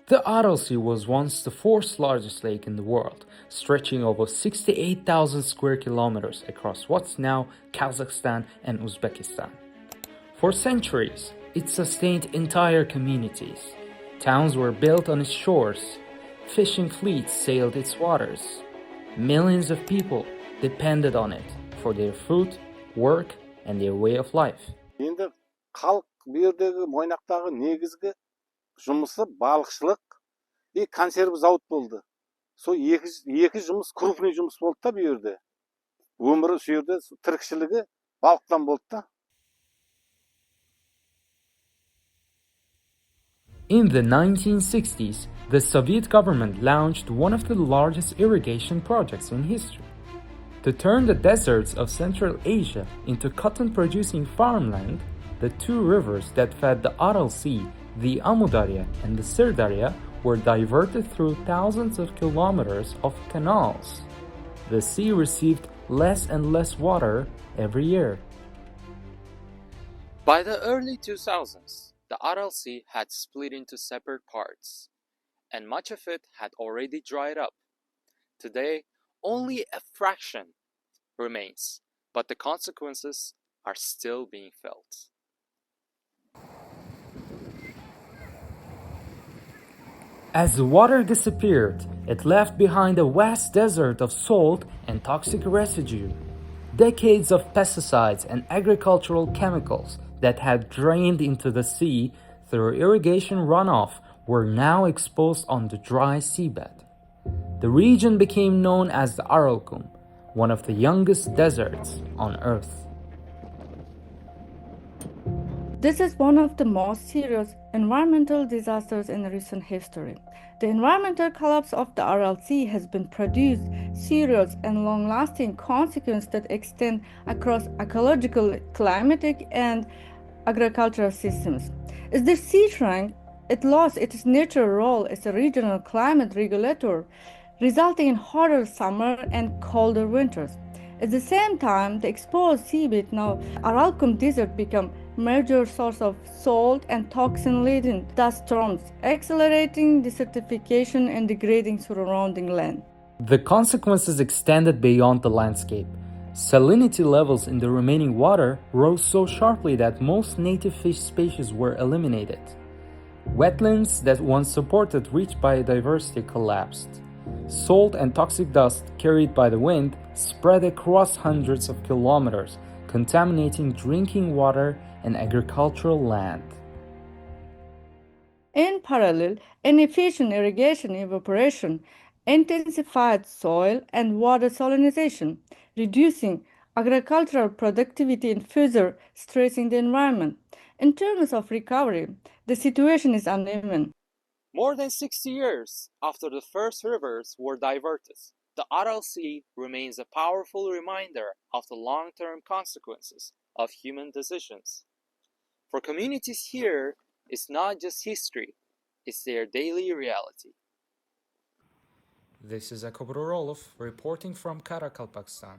The Aral Sea was once the fourth largest lake in the world, stretching over 68,000 square kilometers across what's now Kazakhstan and Uzbekistan. For centuries, it sustained entire communities. Towns were built on its shores. Fishing fleets sailed its waters. Millions of people depended on it for their food, work, and their way of life. Енді халық бұл жердегі Мойнақтағы негізгі жұмысы балықшылық и консерв зауыт болды. Сол екі жұмыс крупный жұмыс болды да бұл жерде. Өмірі сол жерде тіршілігі балықтан болды да. In the 1960s, the Soviet government launched one of the largest irrigation projects in history. To turn the deserts of Central Asia into cotton-producing farmland, the two rivers that fed the Aral Sea, the Amudarya and the Sirdarya, were diverted through thousands of kilometers of canals. The sea received less and less water every year. By the early 2000s, the Aral Sea had split into separate parts, and much of it had already dried up. Today, only a fraction remains, but the consequences are still being felt. As the water disappeared, it left behind a vast desert of salt and toxic residue. Decades of pesticides and agricultural chemicals that had drained into the sea through irrigation runoff were now exposed on the dry seabed. The region became known as the Aralkum, one of the youngest deserts on Earth. This is one of the most serious environmental disasters in recent history. The environmental collapse of the Aral Sea has been produced serious and long-lasting consequences that extend across ecological, climatic, and agricultural systems. As the sea shrank, it lost its natural role as a regional climate regulator, resulting in hotter summer and colder winters. At the same time, the exposed seabed, now Aralkum Desert, became a major source of salt and toxin-laden dust storms, accelerating desertification and degrading surrounding land. The consequences extended beyond the landscape. Salinity levels in the remaining water rose so sharply that most native fish species were eliminated. Wetlands that once supported rich biodiversity collapsed. Salt and toxic dust carried by the wind spread across hundreds of kilometers, contaminating drinking water and agricultural land. In parallel, inefficient irrigation evaporation intensified soil and water salinization, reducing agricultural productivity and further stressing the environment. In terms of recovery, the situation is uneven. More than 60 years after the first rivers were diverted, the Aral Sea remains a powerful reminder of the long-term consequences of human decisions. For communities here, it's not just history, it's their daily reality. This is Aral reporting from Karakalpakstan.